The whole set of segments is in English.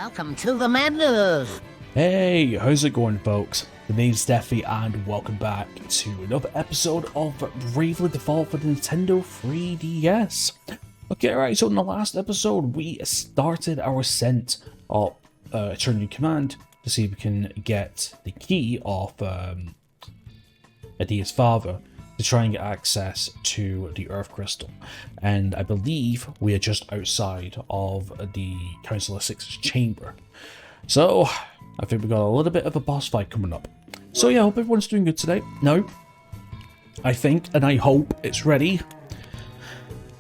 Welcome to the madness! Hey, how's it going, folks? The name's Steffi, and welcome back to another episode of Bravely Default for the Nintendo 3DS. Okay, right, so in the last episode, we started our ascent of Eternity Command to see if we can get the key of Adia's father to try and get access to the Earth Crystal. And I believe we are just outside of the Council of Six's chamber. So, I think we've got a little bit of a boss fight coming up. So yeah, I hope everyone's doing good today. No, I think and I hope it's ready.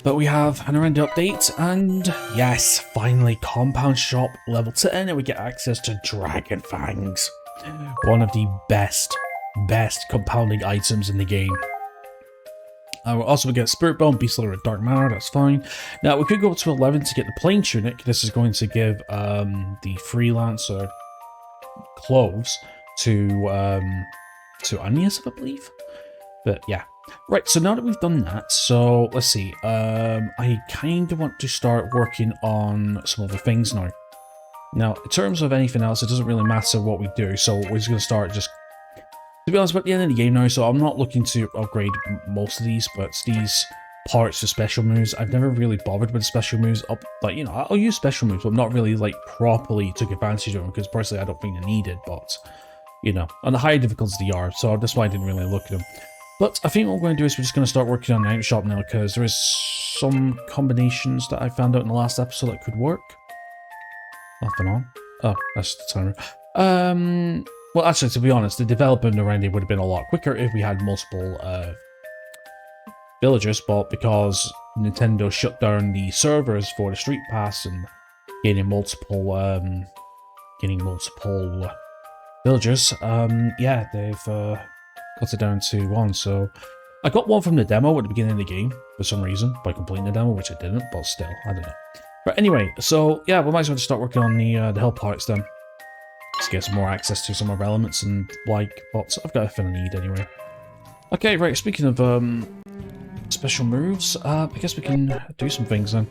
But we have an Arenda update, and yes, finally Compound Shop level 10, and we get access to Dragon Fangs. One of the best compounding items in the game. We're also going to get Spirit Bone, Beast Slayer, and Dark Matter, that's fine. Now, we could go up to 11 to get the Plain Tunic. This is going to give the Freelancer clothes to Agnes, I believe. But yeah. Right, so now that we've done that, so let's see. I kind of want to start working on some other things now. Now, in terms of anything else, it doesn't really matter what we do, so we're just going to start just... To be honest, we're at the end of the game now, so I'm not looking to upgrade most of these, but these parts for special moves, I've never really bothered with special moves. Like, you know, I'll use special moves, but not really, like, properly took advantage of them, because personally I don't think they're needed, but, you know, on the higher difficulties they are, so that's why I didn't really look at them. But I think what we're going to do is we're just going to start working on the item shop now, because there is some combinations that I found out in the last episode that could work. Off and on. Oh, that's the timer. Well, actually, to be honest, the development around it would have been a lot quicker if we had multiple villagers, but because Nintendo shut down the servers for the Street Pass and getting multiple villagers, yeah, they've cut it down to one. So I got one from the demo at the beginning of the game for some reason by completing the demo, which I didn't, but still, I don't know. But anyway, so yeah, we might as well start working on the hill parts then. Just get some more access to some of our elements and like, but I've got everything I need anyway. Okay, right, speaking of special moves, I guess we can do some things then.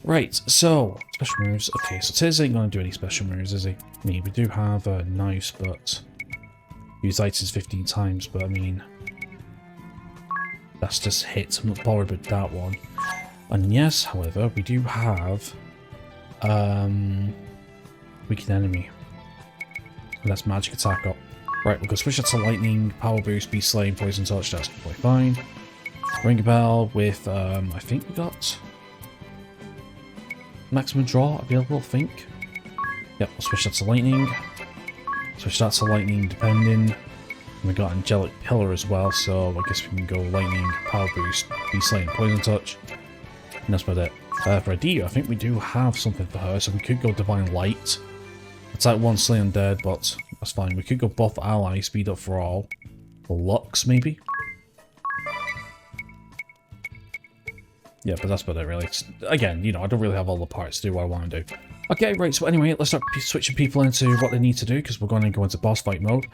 Right, so, special moves. Okay, so Tiz ain't going to do any special moves, is he? I mean, we do have a Nice, but use items 15 times, but I mean, that's just hit. I'm not bothered with that one. And yes, however, we do have weakened enemy. And that's magic attack up. Right, we're going to switch that to lightning, power boost, beast slaying, poison touch, that's quite fine. Ring a bell with, I think we got maximum draw available, I think. Yep, we'll switch that to lightning. Switch that to lightning depending. And we got angelic pillar as well, so I guess we can go lightning, power boost, beast slaying, poison touch. And that's about it. For Adia, I think we do have something for her, so we could go divine light. Attack one, slay undead, but that's fine. We could go buff ally, speed up for all. Or Lux, maybe? Yeah, but that's about it, really. Again, you know, I don't really have all the parts to do what I want to do. Okay, right, so anyway, let's start switching people into what they need to do, because we're going to go into boss fight mode.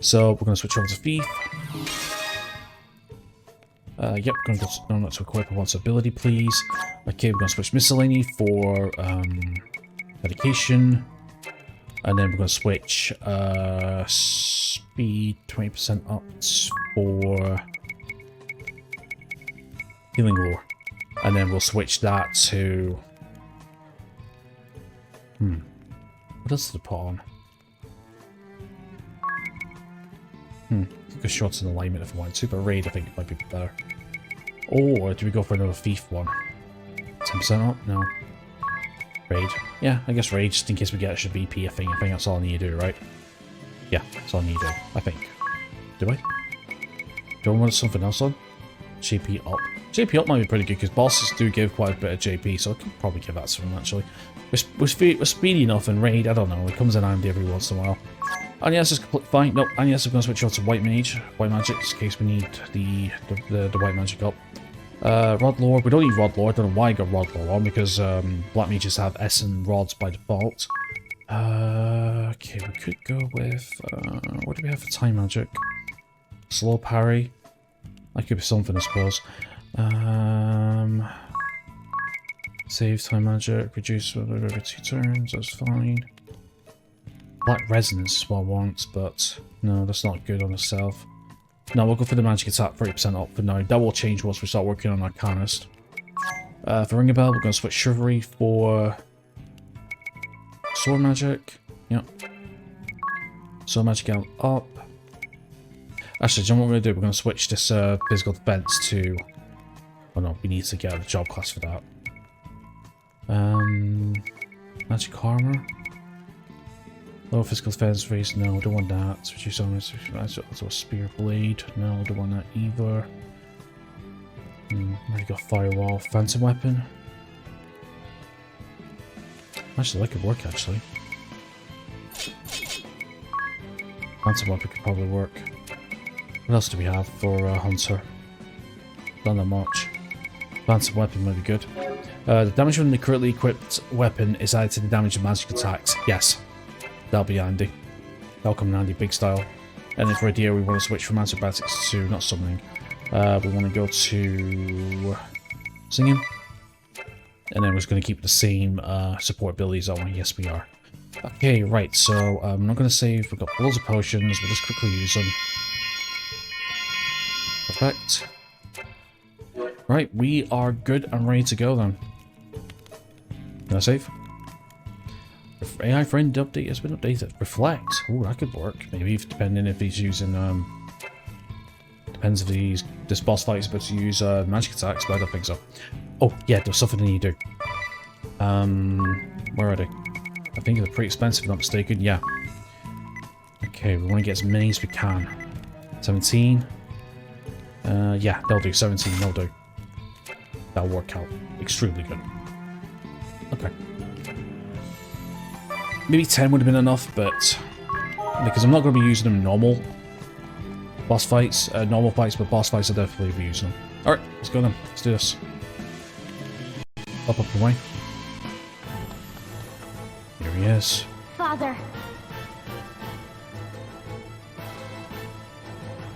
So, we're going to switch over to Thief. Yep, going to go not to equip. What's ability, please? Okay, we're going to switch Miscellany for medication. And then we're going to switch speed 20% up for healing lore. And then we'll switch that to... What else to put on? Could go shots in alignment if I wanted to, but raid I think it might be better. Or do we go for another thief one? 10% up? No. Raid. Yeah, I guess raid, just in case we get extra BP, I think that's all I need to do, right? Yeah, that's all I need to do, I think. Do I? Do I want something else on? JP up. JP up might be pretty good, because bosses do give quite a bit of JP, so I could probably give that to them, actually. We're speedy enough in raid, I don't know, it comes in handy every once in a while. Agnes is completely fine. Nope, Agnes is going to switch over to white mage. White magic, just in case we need the white magic up. Rod Lore, we don't need Rod Lore, I don't know why I got Rod Lore on, because black mages have S and rods by default. Okay, we could go with, what do we have for time magic? Slow parry. That could be something, I suppose. Save time magic, reduce every 2 turns, that's fine. Black resonance is what I want, but no, that's not good on itself. No, we'll go for the magic attack, 30% up for now. That will change once we start working on Arcanist. For Ring a Bell, we're going to switch Chivalry for Sword Magic. Yep. Sword Magic up. Actually, do you know what we're going to do? We're going to switch this physical defense to... Oh no, we need to get a job class for that. Magic Armor. Lower physical defense raise, no, don't want that. Reduce armor, also a spear blade, no, don't want that either. Already got firewall, phantom weapon. Actually, that could work actually. Phantom weapon could probably work. What else do we have for Hunter? Not that much. Phantom weapon might be good. The damage from the currently equipped weapon is added to the damage of magic attacks. Yes. That'll be handy. That'll come in handy, big style. And then for Adia, we want to switch from acrobatics to not summoning. We want to go to singing. And then we're just going to keep the same support abilities on. Yes, we are. Okay, right. So I'm not going to save. We've got loads of potions. We'll just quickly use them. Perfect. Right, we are good and ready to go then. Can I save? AI friend update has been updated. Reflect. Oh, that could work. Maybe depending if he's using depends if this boss fight is about to use magic attacks, but I don't think so. Oh yeah, there's something I need to do. Where are they? I think they're pretty expensive if I'm not mistaken. Yeah. Okay, we want to get as many as we can. 17. Yeah, they'll do. 17, they'll do. That'll work out extremely good. Okay. Maybe 10 would have been enough, but because I'm not going to be using them normal boss fights, normal fights, but boss fights I'll definitely be using them. Alright, let's go then. Let's do this. Up and away. Here he is. Father.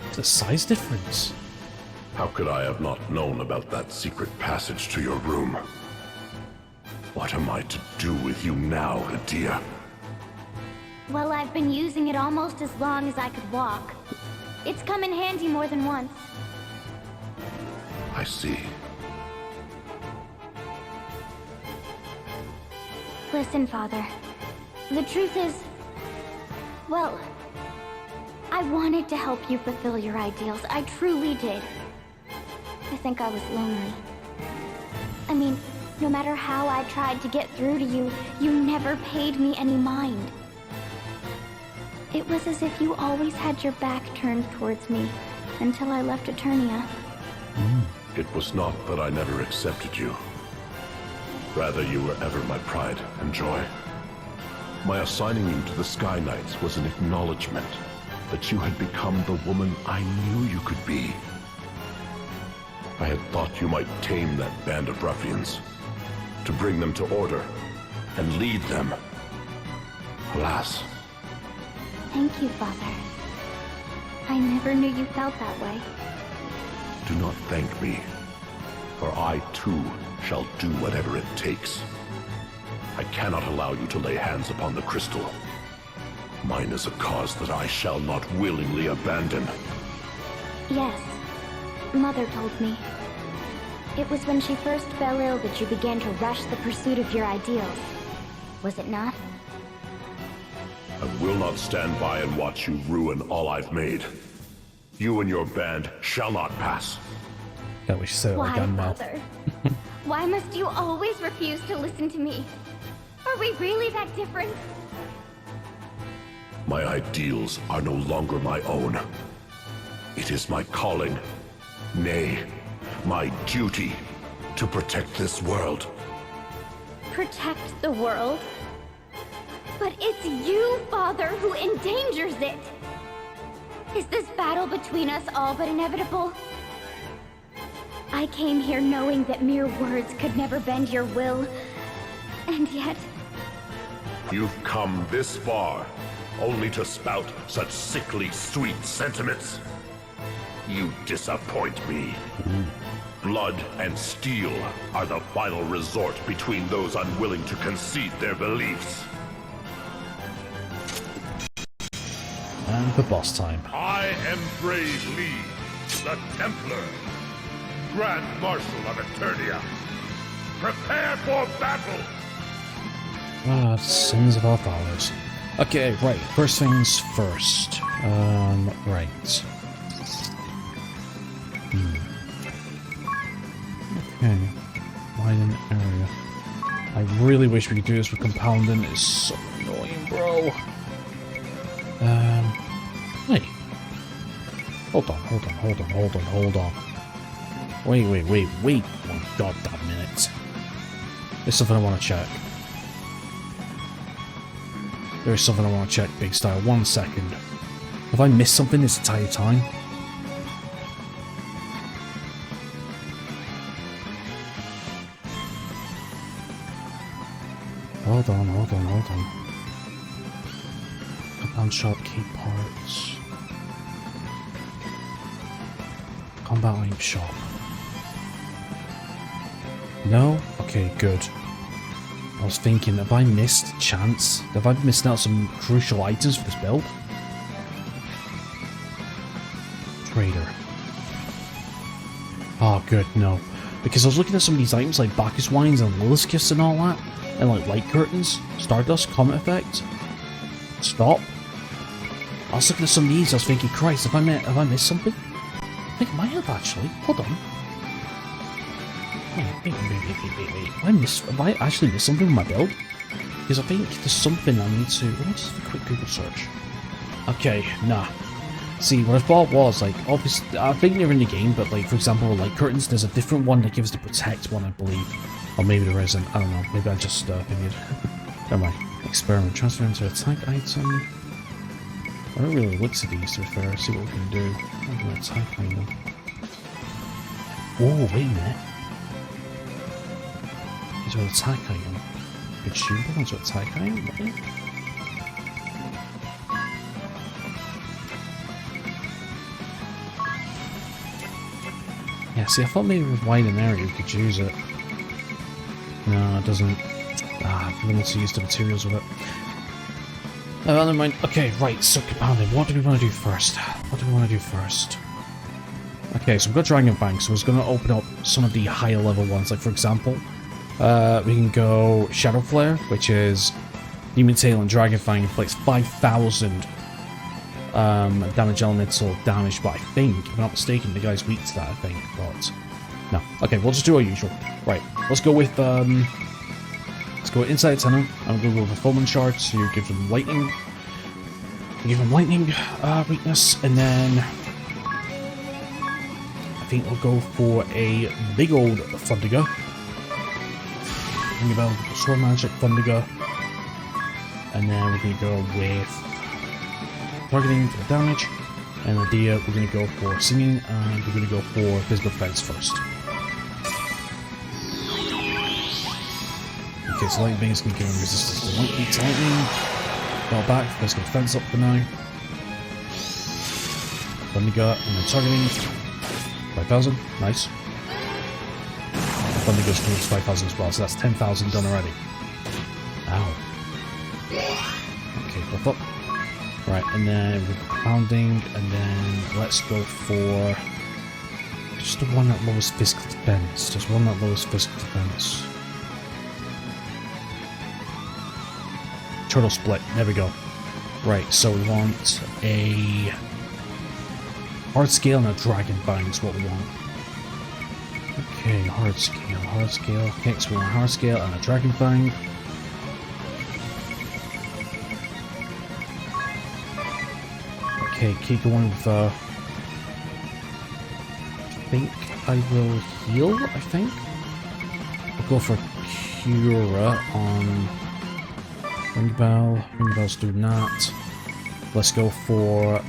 It's a size difference. How could I have not known about that secret passage to your room? What am I to do with you now, Adia? Well, I've been using it almost as long as I could walk. It's come in handy more than once. I see. Listen, Father. The truth is... Well... I wanted to help you fulfill your ideals. I truly did. I think I was lonely. I mean, no matter how I tried to get through to you, you never paid me any mind. It was as if you always had your back turned towards me, until I left Eternia. It was not that I never accepted you. Rather, you were ever my pride and joy. My assigning you to the Sky Knights was an acknowledgement that you had become the woman I knew you could be. I had thought you might tame that band of ruffians, to bring them to order, and lead them. Alas. Thank you, Father. I never knew you felt that way. Do not thank me, for I too shall do whatever it takes. I cannot allow you to lay hands upon the crystal. Mine is a cause that I shall not willingly abandon. Yes. Mother told me. It was when she first fell ill that you began to rush the pursuit of your ideals. Was it not? I will not stand by and watch you ruin all I've made. You and your band shall not pass. That was so Why, gun Father? Why must you always refuse to listen to me? Are we really that different? My ideals are no longer my own. It is my calling, nay, my duty, to protect this world. Protect the world? But it's you, Father, who endangers it! Is this battle between us all but inevitable? I came here knowing that mere words could never bend your will, and yet... You've come this far, only to spout such sickly sweet sentiments. You disappoint me. Blood and steel are the final resort between those unwilling to concede their beliefs. and the boss time. I am Brave Lee, the Templar, Grand Marshal of Eternia. Prepare for battle! Ah, sins of our fathers. Okay, right. First things first. Right. Okay. Widen area. I really wish we could do this with compounding. It's so annoying, bro. Hey. Hold on. Wait 1 goddamn minute. There's something I want to check. There is something I want to check, Big Style. 1 second. Have I missed something this entire time? Hold on. Compound shop, key parts. Combat item shop. No? Okay, good. I was thinking, have I missed chance? Have I missed out some crucial items for this build? Trader. Oh, good, no. Because I was looking at some of these items like Bacchus wines and Lilith gifts and all that. And like light curtains, Stardust, Comet Effect. Stop. I was looking at some of these, I was thinking, Christ, have I missed something? I think I might have actually. Hold on. Wait. Have I actually missed something with my build? Because I think there's something I need to... Let me just have a quick Google search. Okay, nah. See, what I thought was, like, obviously, I think they're in the game, but, like, for example, with light curtains, there's a different one that gives the protect one, I believe. Or maybe there isn't. I don't know. Maybe I just figured. Never mind. Experiment. Transfer into attack item. I don't really look to these, to be fair. See what we can do. I'm going to attack item. Oh, wait a minute. Into an attack item. Consumable into attack item? Right? Yeah, see, I thought maybe with widen area we could use it. No, it doesn't. I'm going to use the materials with it. Oh, never mind. Okay, right, so compounding. What do we want to do first? Okay, so we've got Dragon Fang, so it's going to open up some of the higher level ones. Like, for example, we can go Shadow Flare, which is Demon Tail and Dragon Fang inflicts 5,000 damage elemental damage, but I think, if I'm not mistaken, the guy's weak to that, I think, but no. Okay, we'll just do our usual. Right, let's go with Inside Tenor, and we'll go with a Fulmin Shard to give them lightning. Weakness, and then I think we'll go for a big old Thundiger. Think about Sword Magic Thundiger, and then we're going to go with targeting for the damage, and Idea we're going to go for singing, and we're going to go for physical defense first. Okay, so Lightning is going to give him resistance to lightning. Fall back, physical defense up for now. Thundiger, and then targeting. 5,000, nice. Thundiger's towards 5,000 as well, so that's 10,000 done already. Ow. Okay, buff up. Right, and then we're compounding, and then let's go for just the one that lowers physical defense. Turtle split, there we go. Right, so we want a hard scale and a Dragon Fang is what we want. Okay, hard scale. Okay, so we want a hard scale and a Dragon Fang. Okay, keep going with I think I will heal, I'll go for Cura on Ringbell's doing that. Let's go for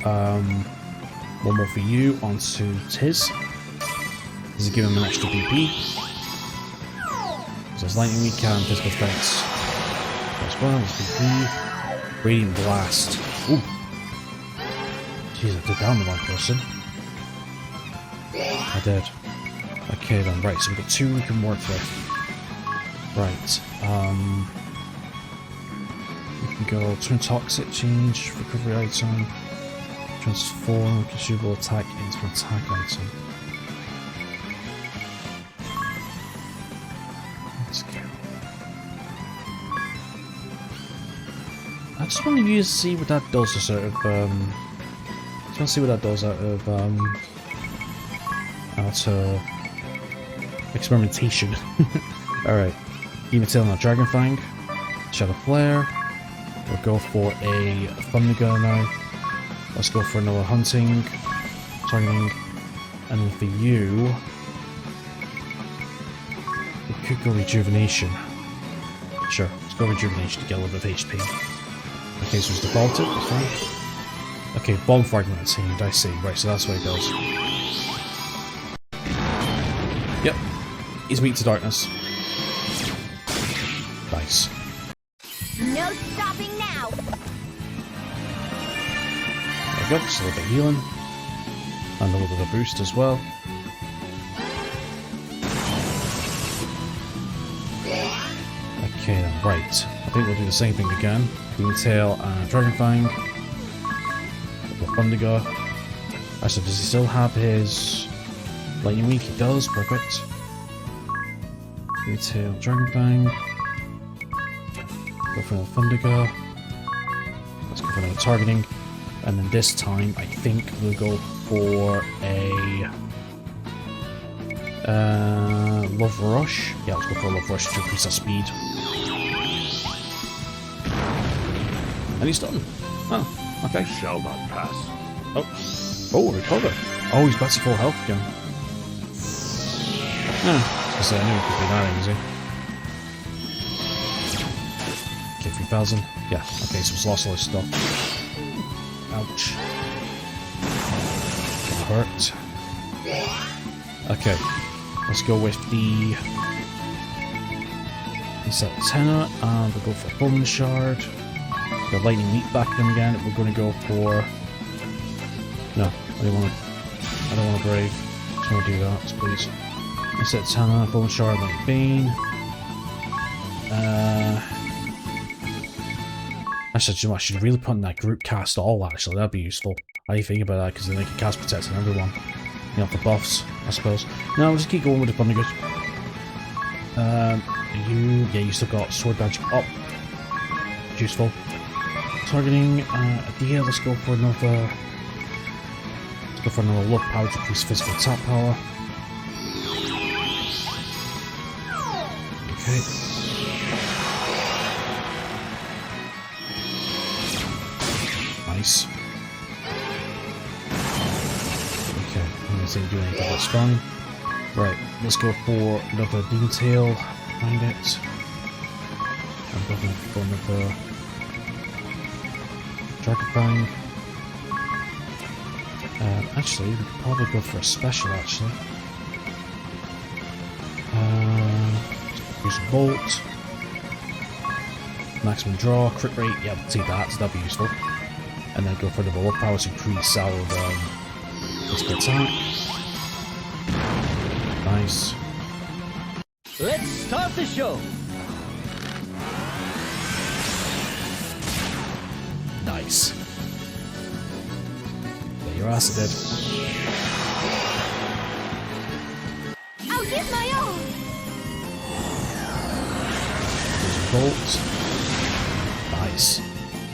one more for you onto Tiz. This is giving him an extra BP. So it's lightning weak and physical defense. As well as BP. Radiant Blast. Ooh. Jeez, I did down the wrong person. I did. Okay then, right, so we've got 2 we can work with. Right, we can go turn toxic, change, recovery item. Transform consumable attack into an attack item. Let's go. I just want to see what that does to sort of, just want to see what that does out of, experimentation. Alright. Demon Tail now Dragon Fang. Shadow Flare. We'll go for a Thundergun now. Let's go for another Hunting. Targeting. And then for you, we could go Rejuvenation. Sure, let's go Rejuvenation to get a little bit of HP. Okay, so it's defaulted, that's fine. Okay, Bomb Fragment attained, I see. Right, so that's what it does. Yep, he's weak to darkness. Nice. No stopping now. There we go, just a little bit of healing. And a little bit of boost as well. Okay then, right. I think we'll do the same thing again. Demon Tail and Dragon Fang. The Thundergun. Actually, does he still have his Lightning Weak? He does, perfect. Demon Tail, Dragon Fang. Go for another Thundergun. Let's go for another targeting. And then this time, I think we'll go for a Love Rush. Yeah, let's go for a Love Rush to increase our speed. And he's done. Oh, okay. Shall not pass. Oh, recover. Oh, he's back to full health again. Ah, I knew he could be that easy. Okay, 3,000. Yeah, okay, so it's lost all his stuff. Ouch. That hurt. Okay, let's go with the Inset Antenna, and we'll go for Bone Shard. The Lightning Leap back then again. We're going to go for. No, I don't want to brave. Just want to do that, please. Inset Antenna, Bone Shard, Lightning Bane. Actually, I should really put in that group cast all, actually, that'd be useful. How do you think about that? Because then they can cast Protect on everyone. You know, for buffs, I suppose. No, we'll just keep going with the Thundergun. You still got Sword Badge up. Useful. Targeting, Adia, let's go for another... Let's go for another Love Power to increase physical attack power. Okay. Nice. Okay, I'm gonna say do anything, that's fine. Right, let's go for another Demon Tail. Find it. I'm going for another Dragon Fang. Actually, we could probably go for a special, actually. Use a Bolt. Maximum draw, crit rate, yeah, we'll take that, so that'd be useful. And then go for the Love Power to increase our physical attack. Nice. Let's start the show. Nice. Yeah, your ass dead. I'll give my all. There's a Bolt. Nice.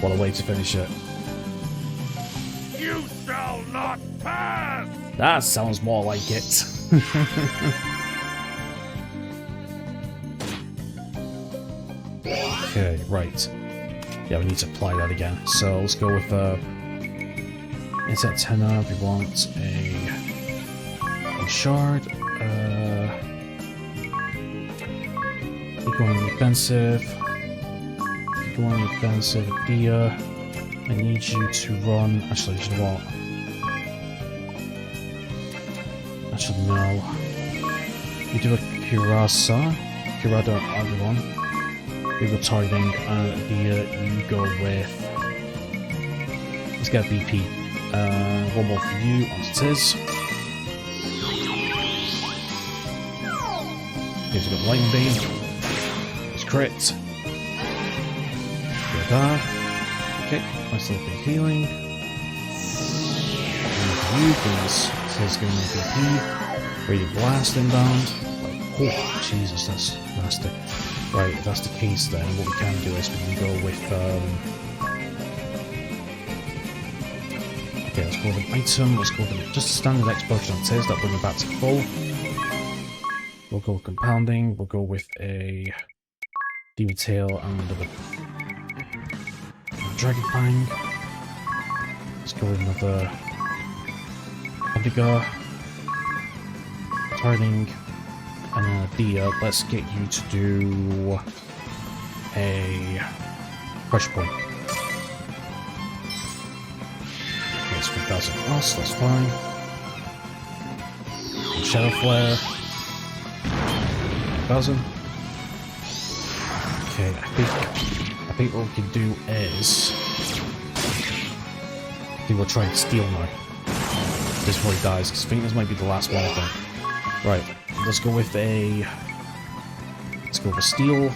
What a way to finish it. You shall not pass! That sounds more like it. Okay, right. Yeah, we need to apply that again. So let's go with Inset Antenna. We want a Shard. Keep going defensive. Keep going defensive. Dia, I need you to run. Actually, you know what? Actually, no. You do a Kurada on everyone. We go targeting, and Dia, you go with. Let's get BP. One more for you, onto Tiz. Here's got Lightning Beam. It's crit. Go there. Okay, nice little bit of healing. you, please. It says getting an VP. Radiant Blast inbound. Oh, Jesus, that's nasty. Right, if that's the case, then what we can do is we can go with, okay, let's go with an item, let's go with just a standard explosion on Tiz, that'll bring it back to full. We'll go with compounding, we'll go with a Demon Tail and a Dragon Fang. Let's go with another Omega, Turning, and then a Dia. Let's get you to do a Crush Point. That's 3,000 plus, that's fine. Shadow Flare. 1,000. Okay, I think what we can do is we'll try and steal now. This before he dies, because I think this might be the last one of them. Right, let's go with a steal.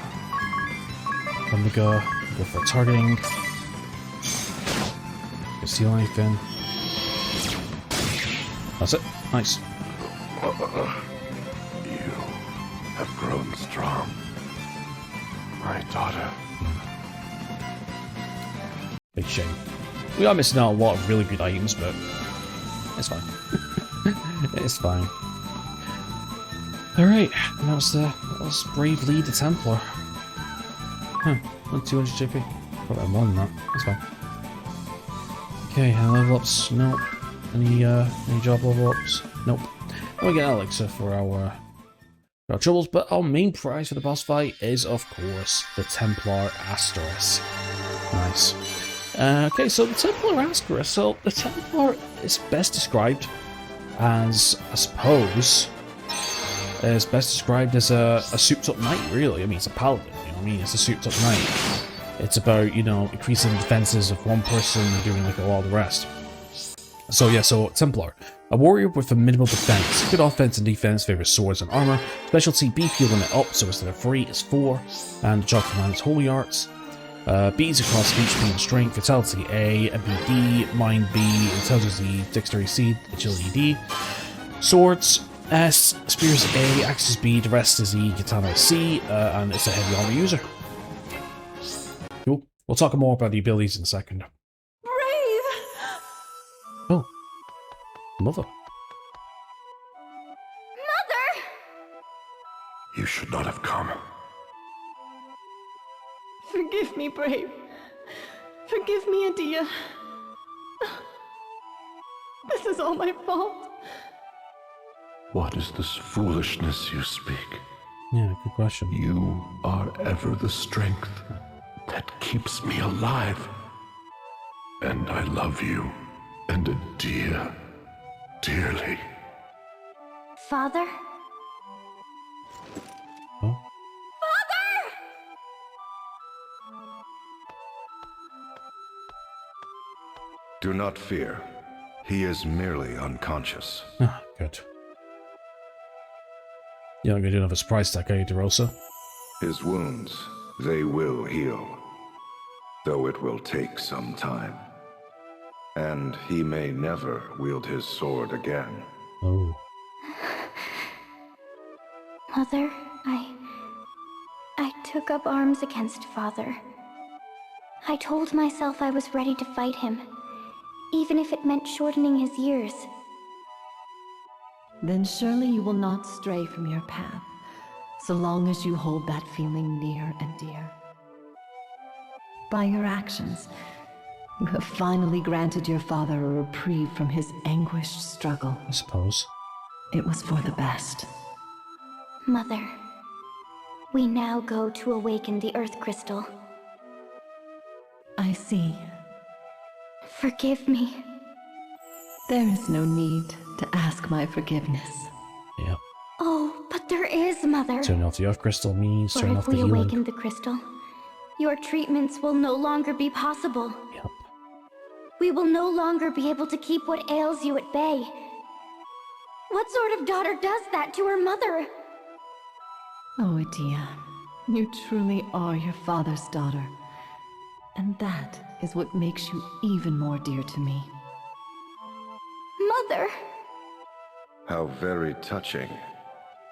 Omega, go for targeting. Can steal anything. That's it. Nice. You have grown strong, my daughter. Big shame. We are missing out on a lot of really good items, but it's fine. It's fine. Alright, that was Brave Lee the Templar. Huh, only 200 JP. Probably more than that. That's fine. Okay, any level ups? Nope. Any job level ups? Nope. We get an elixir for our troubles, but our main prize for the boss fight is, of course, the Templar Asterisk. Nice. Okay, so the Templar Asterisk. So the Templar is best described as, I suppose, a souped-up knight, really. I mean, it's a paladin, you know what I mean? It's a souped-up knight. It's about, you know, increasing the defenses of one person and doing, like, a lot of the rest. So, yeah, so Templar. A warrior with a minimal defense. Good offense and defense, favors swords and armor. Specialty B, healing it up, so instead of 3, it's 4. And job command is Holy Arts. B's across HP and Strength, Vitality A, BD, Mind B, Intelligence E, Dexterity C, Agility D. Swords S, Spears A, Axes B, the rest is E, Katana C, and it's a heavy armor user. Cool. We'll talk more about the abilities in a second. Brave! Oh. Mother. Mother! You should not have come. Forgive me, Brave. Forgive me, Adia. This is all my fault. What is this foolishness you speak? Yeah, good question. You are ever the strength that keeps me alive. And I love you and Adia dearly. Father? Oh. Do not fear. He is merely unconscious. Ah, good. You're not going to do another surprise attack, are you, DeRosa? His wounds, they will heal. Though it will take some time. And he may never wield his sword again. Oh. Mother, I took up arms against Father. I told myself I was ready to fight him, even if it meant shortening his years. Then surely you will not stray from your path, so long as you hold that feeling near and dear. By your actions, you have finally granted your father a reprieve from his anguished struggle. I suppose. It was for the best. Mother, we now go to awaken the Earth Crystal. I see. Forgive me. There is no need to ask my forgiveness. Yep. Oh, but there is, Mother. Turning off the Earth Crystal means For turning if off the we healing. awaken the crystal, your treatments will no longer be possible. Yep. We will no longer be able to keep what ails you at bay. What sort of daughter does that to her mother? Oh, Adia, you truly are your father's daughter. And that is what makes you even more dear to me. father. How very touching.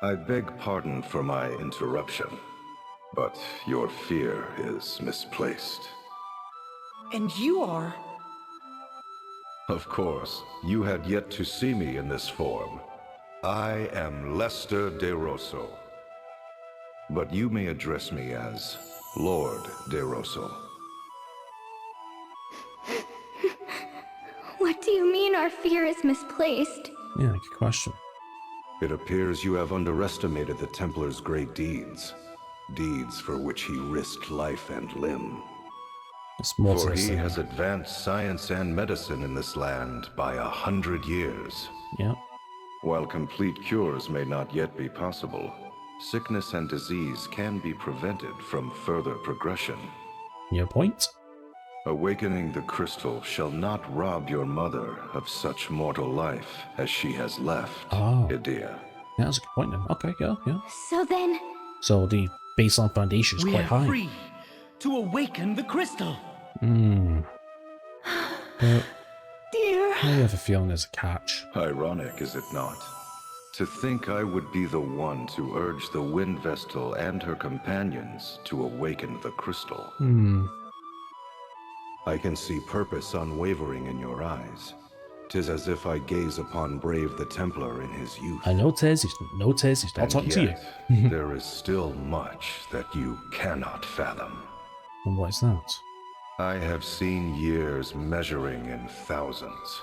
I beg pardon for my interruption, but your fear is misplaced. And you are... Of course, you had yet to see me in this form. I am Lester De Rosso. But you may address me as Lord De Rosso. What do you mean our fear is misplaced? Yeah, good question. It appears you have underestimated the Templar's great deeds. Deeds for which he risked life and limb. It's more to For this he thing. has advanced science and medicine in this land by 100 years. Yeah. While complete cures may not yet be possible, sickness and disease can be prevented from further progression. Your point? Awakening the crystal shall not rob your mother of such mortal life as she has left, Oh. Edea. Yeah, that's a good point then. Okay, yeah. So then, So the baseline foundation is We quite are high. free to awaken the crystal. But Dear. I have a feeling there's a catch. Ironic, is it not? To think I would be the one to urge the Wind Vestal and her companions to awaken the crystal. I can see purpose unwavering in your eyes. 'Tis as if I gaze upon Brave the Templar in his youth. I know Tez, he's not And talking to you. yet, there is still much that you cannot fathom. And what is that? I have seen years measuring in thousands.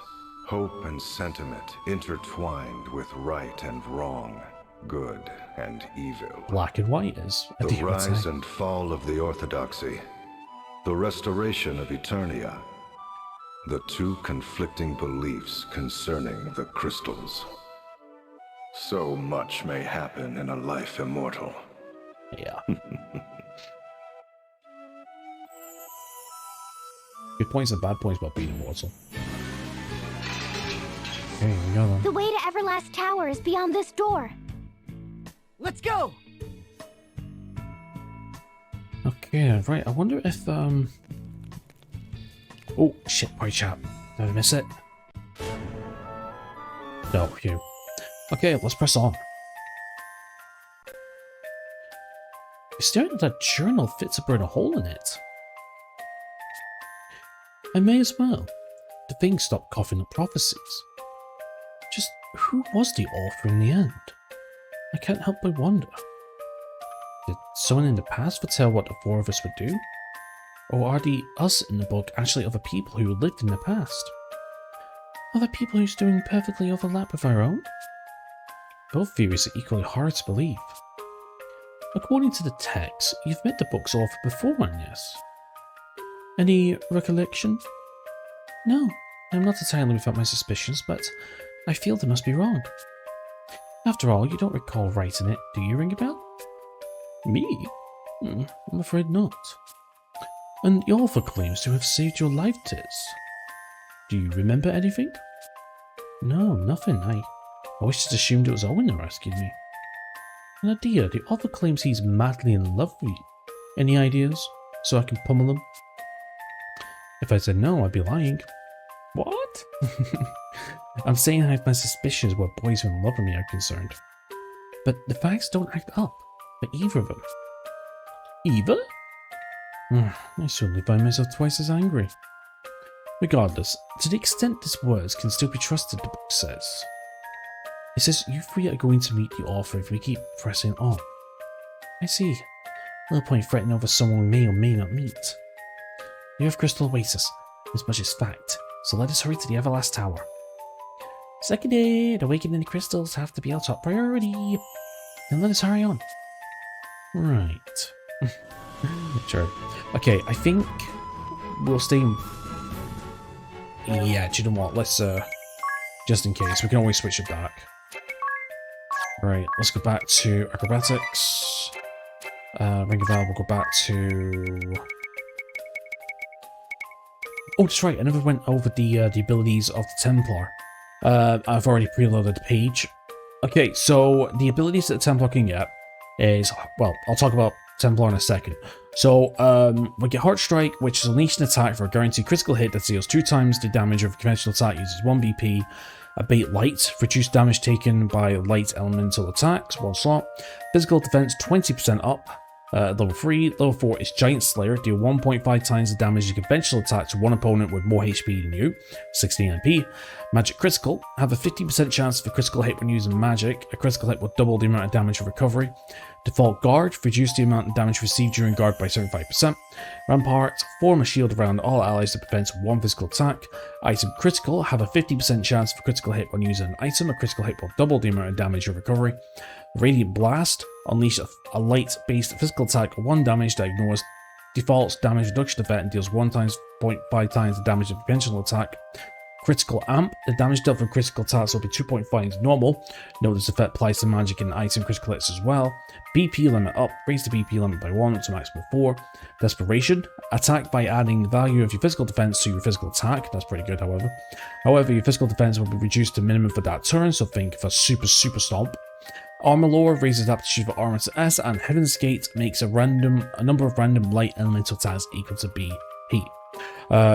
Hope and sentiment intertwined with right and wrong, good and evil. Black and white is. I The think you would rise say. and fall of the Orthodoxy. The restoration of Eternia. The two conflicting beliefs concerning the crystals. So much may happen in a life immortal. Yeah. Good points and bad points about being immortal. Okay, here we go then. the way to Everlast Tower is beyond this door. Let's go. Okay, right. I wonder if oh shit, party chat. Did I miss it? No, phew. Okay, let's press on. Staring at that journal fits to burn a hole in it. I may as well. The thing stopped coughing up prophecies. Just who was the author in the end? I can't help but wonder. Did someone in the past foretell what the four of us would do? Or are the us in the book actually other people who lived in the past? Other people whose doing perfectly overlap with our own? Both theories are equally hard to believe. According to the text, you've met the book's author before, yes? Any recollection? No, I'm not entirely without my suspicions, but I feel they must be wrong. After all, you don't recall writing it, do you, ring a bell? Me? I'm afraid not. And the author claims to have saved your life, Tiz. Do you remember anything? No, nothing. I always just assumed it was Owen they were asking me. And Edea, the author claims he's madly in love with you. Any ideas? So I can pummel him? If I said no, I'd be lying. What? I'm saying I have my suspicions where boys who are in love with me are concerned. But the facts don't act up for either of them. Either? I suddenly find myself twice as angry. Regardless, to the extent these words can still be trusted, the book says. It says you three are going to meet the author if we keep pressing on. I see. No point fretting over someone we may or may not meet. The Earth Crystal awaits us, as much as fact, so let us hurry to the Everlast Tower. Seconded, awakening the crystals have to be our top priority. Then let us hurry on. Right. Sure. Okay, I think we'll stay. Yeah, do you know what? Let's just in case, we can always switch it back. Right, let's go back to acrobatics. Ring of Valor, we'll go back to. Oh, that's right. I never went over the abilities of the Templar. I've already preloaded the page. Okay, so the abilities that the Templar can get is, well, I'll talk about Templar in a second. So, we get Heart Strike, which is unleash an attack for a guaranteed critical hit that deals 2 times the damage of a conventional attack, uses 1 BP. Abate Light, reduce damage taken by light elemental attacks, 1 slot. Physical defense 20% up. Level 3. Level 4 is Giant Slayer, deal 1.5 times the damage of conventional attack to one opponent with more HP than you, 16 MP. Magic Critical, have a 50% chance of a critical hit when using magic. A critical hit will double the amount of damage of recovery. Default Guard, reduce the amount of damage received during guard by 75%. Rampart, form a shield around all allies that prevents 1 physical attack. Item Critical, have a 50% chance of a critical hit when using an item. A critical hit will double the amount of damage of recovery. Radiant Blast, unleash a light-based physical attack of 1 damage that ignores default's damage reduction effect and deals 1.5 times the damage of a conventional attack. Critical Amp, the damage dealt from critical attacks will be 2.5 times normal. Note this effect applies to magic and item critical hits as well. BP limit up, raise the BP limit by 1 to maximum 4. Desperation, attack by adding the value of your physical defense to your physical attack. That's pretty good, however. However, your physical defense will be reduced to minimum for that turn, so think of a super stomp. Armor Lore raises the aptitude for armor to S, and Heaven's Gate makes a number of random light elemental attacks equal to BP.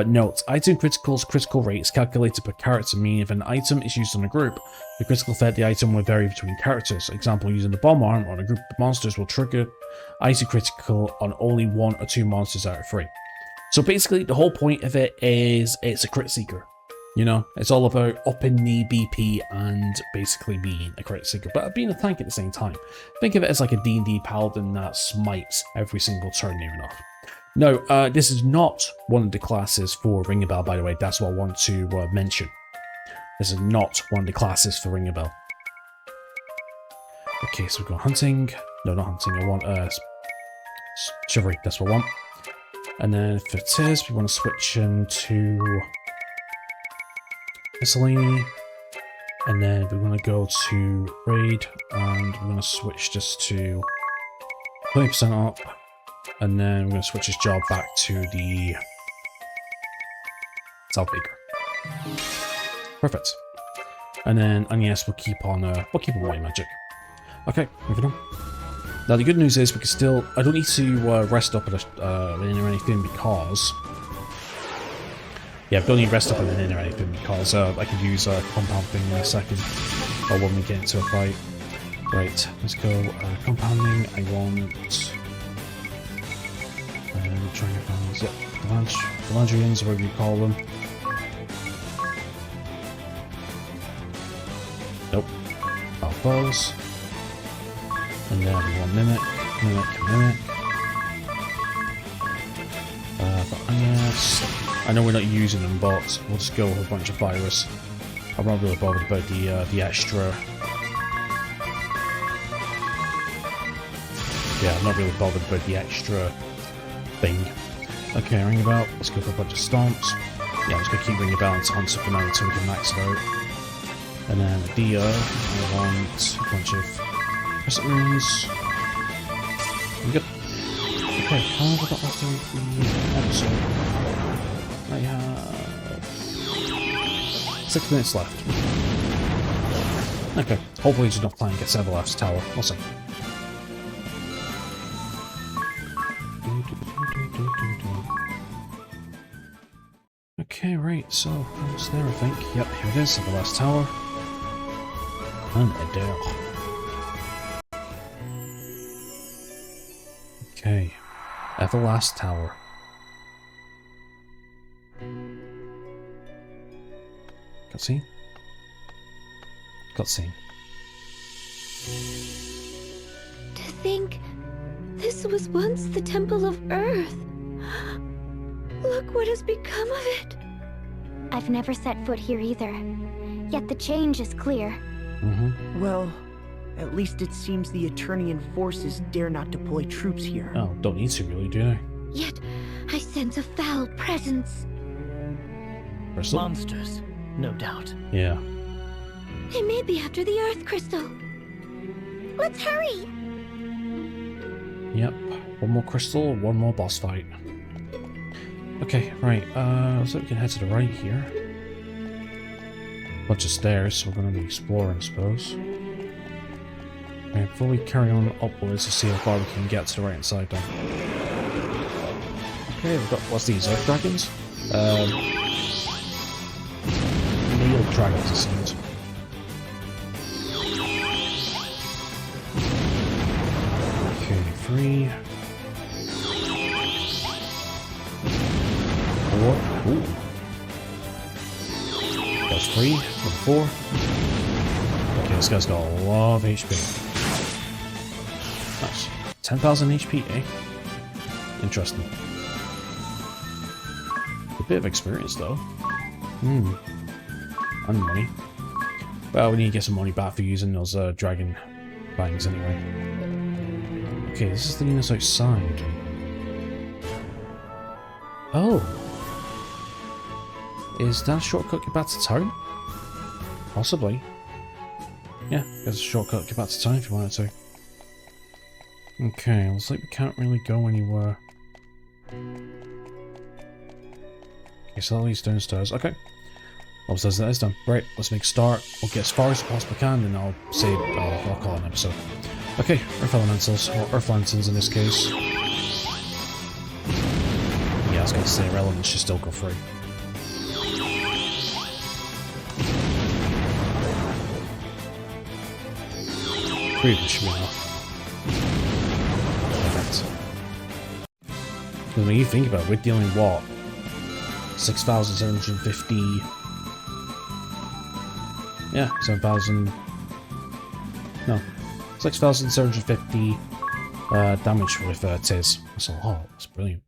Note, item critical's critical rate is calculated per character, meaning if an item is used on a group, the critical effect of the item will vary between characters. Example, using the bomb arm on a group of monsters will trigger item critical on only 1 or 2 monsters out of 3. So basically, the whole point of it is it's a crit seeker. You know, it's all about upping the BP and basically being a crit seeker, but being a tank at the same time. Think of it as like a D&D paladin that smites every single turn near enough. No, this is not one of the classes for Ring a Bell, by the way. That's what I want to mention. This is not one of the classes for Ring a Bell. Okay, so we've got hunting. No, not hunting. I want chivalry. That's what I want. And then if it is, we want to switch into miscellany. And then we want to go to raid, and we're going to switch this to 20% up. And then we're going to switch his job back to the South Baker. Perfect. And then, and yes, we'll keep on white magic. Okay, moving on. Now the good news is we can still, I don't need to rest up at an inn or anything because, yeah, I don't need to rest up at an inn or anything because I can use compounding in a second, or when we get into a fight. Right, let's go compounding. I want. Trying to find, yep, Valandrians, or whatever you call them. Nope. Balboas. And then we want Mimic. I know we're not using them, but we'll just go with a bunch of virus. I'm not really bothered about the extra. Yeah, I'm not really bothered about the extra thing. Okay, Ring a Bell. Let's go for a bunch of stomps. Yeah, I'm just gonna keep Ring a Bell and Hunter for now until we can max it out. And then a Dio, I want a bunch of crescent runes. I'm good. Okay, how have I got left in the episode? I have 6 minutes left. Okay, hopefully there's enough time to get Severlath's tower. We'll see. Okay, right, so almost there, I think. Yep, here it is, the last tower. And Adele. Okay, Everlast Tower. Cutscene? Cutscene. To think this was once the Temple of Earth. Look what has become of it. I've never set foot here either. Yet the change is clear. Well, at least it seems the Eternian forces dare not deploy troops here. Oh, don't need to really, do they? Yet I sense a foul presence. Crystal? Monsters, no doubt. Yeah. They may be after the Earth Crystal. Let's hurry! Yep. One more crystal, one more boss fight. Okay, right, so we can head to the right here. Bunch of stairs, so we're going to be exploring, I suppose. Right, before we carry on upwards to see how far we can get to the right hand side then. Okay, we've got, what's these, Earth Dragons? Nail Dragons, it seems. Ooh. That's 3, number 4. Okay, this guy's got a lot of HP. Nice. 10,000 HP, eh? Interesting. A bit of experience, though. And money. Well, we need to get some money back for using those dragon bangs anyway. Okay, this is the units outside. Oh! Is that a shortcut get back to town? Possibly. Yeah, there's a shortcut get back to town if you wanted to. Okay, looks like we can't really go anywhere. Okay, so that leads downstairs. Okay. Upstairs that is done. Right, let's make a start. We'll get as far as we possibly can, and I'll say, I'll call it an episode. Okay, Earth Elementals, or Earth Lanterns in this case. Yeah, I was going to say Elements should still go free. Pretty much should be enough. Perfect. Because when you think about it, we're dealing what? 6,750. Yeah, 7,000. No, 6,750 damage with Tiz. That's a lot. That's brilliant.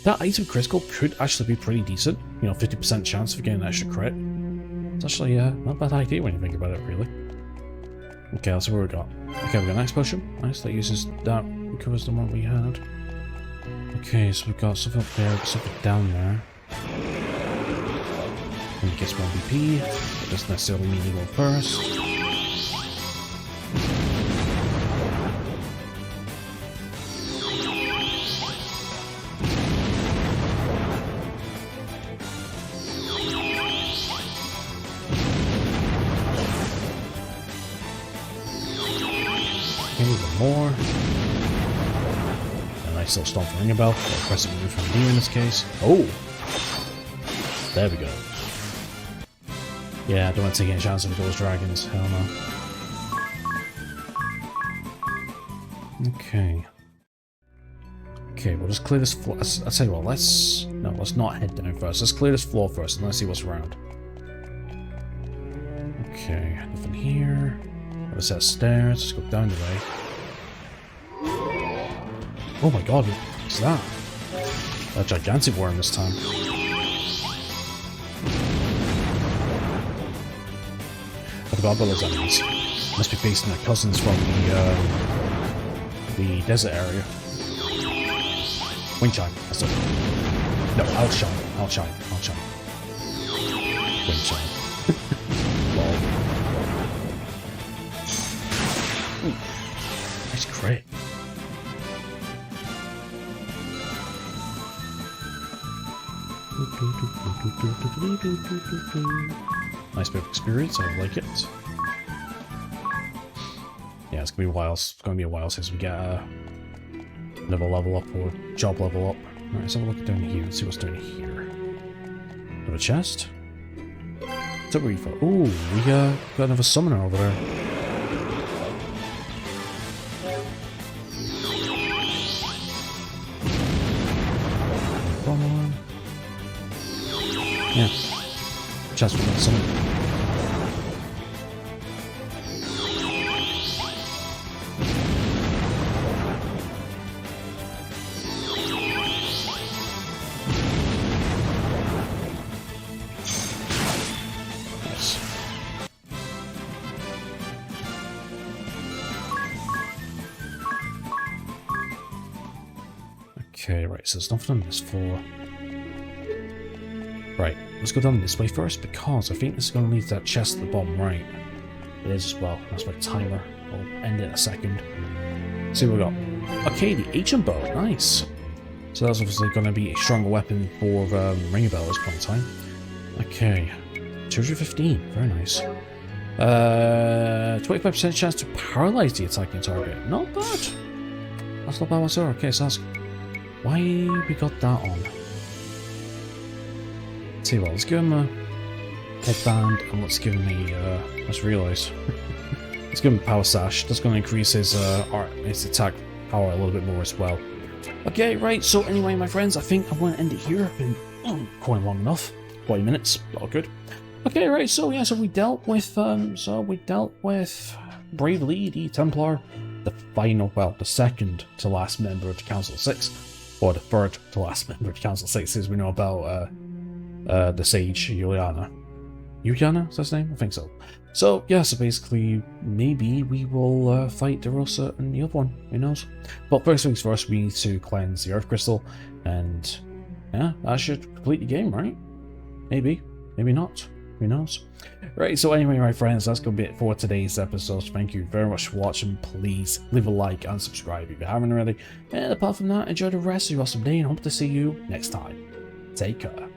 That item critical could actually be pretty decent. You know, 50% chance of getting an extra crit. It's actually not a bad idea when you think about it, really. Okay, let's see what we got. Okay, we got an Ice Potion. Nice, that uses that, recovers the one we had. Okay, so we've got something up there, something down there. And it gets 1 BP. It doesn't necessarily mean you go first. More. A nice little stomp for Ringabel. Pressing move from D in this case. Oh! There we go. Yeah, I don't want to take any chances with those dragons. Hell no. Okay. Okay, we'll just clear this floor. I'll tell you what, let's not head down first. Let's clear this floor first and let's see what's around. Okay, nothing here. Got a set of stairs. Let's go down the way. Oh my god, what's that? A gigantic worm this time. I forgot about those enemies. Must be based on their cousins from the desert area. Wind chime, that's it. No, outshine. Wind chime. Lol. Ooh, nice crit. Nice bit of experience, I like it. Yeah, it's gonna be a while. It's gonna be a while since we get another level up or job level up. Alright, let's have a look down here and see what's down here. Got a chest. What's up, Reefer? Ooh, we got another summoner over there. Yeah. Chest for that summon. Nice. Okay, right, so there's nothing on this floor. Right, let's go down this way first because I think this is going to lead to that chest at the bottom right. It is as well. That's my timer. I'll end it in a second. See what we got. Okay, the ancient bow. Nice. So that's obviously going to be a stronger weapon for Ringabel at this point in time. Okay. 215. Very nice. 25% chance to paralyze the attacking target. Not bad. That's not bad whatsoever. Okay, so that's why we got that on. Tell you what, let's give him a headband and let's give him a let's realise. Let's give him a power sash. That's going to increase his attack power a little bit more as well. Okay, right, so anyway, my friends, I think I'm going to end it here. I've been Quite long enough. 40 minutes. All good. Okay, right, so yeah, so we dealt with Brave Lee, the Templar, the final, well, the second to last member of the Council of Six, or the third to last member of the Council of Six, as we know about the Sage Juliana. Juliana, is that his name? I think so. So yeah, so basically, maybe we will fight DeRosa and the other one, who knows? But first things first, we need to cleanse the Earth Crystal, and yeah, that should complete the game, right? Maybe, maybe not. Who knows? Right, so anyway, my friends, that's going to be it for today's episode. Thank you very much for watching. Please leave a like and subscribe if you haven't already. And apart from that, enjoy the rest of your awesome day and hope to see you next time. Take care.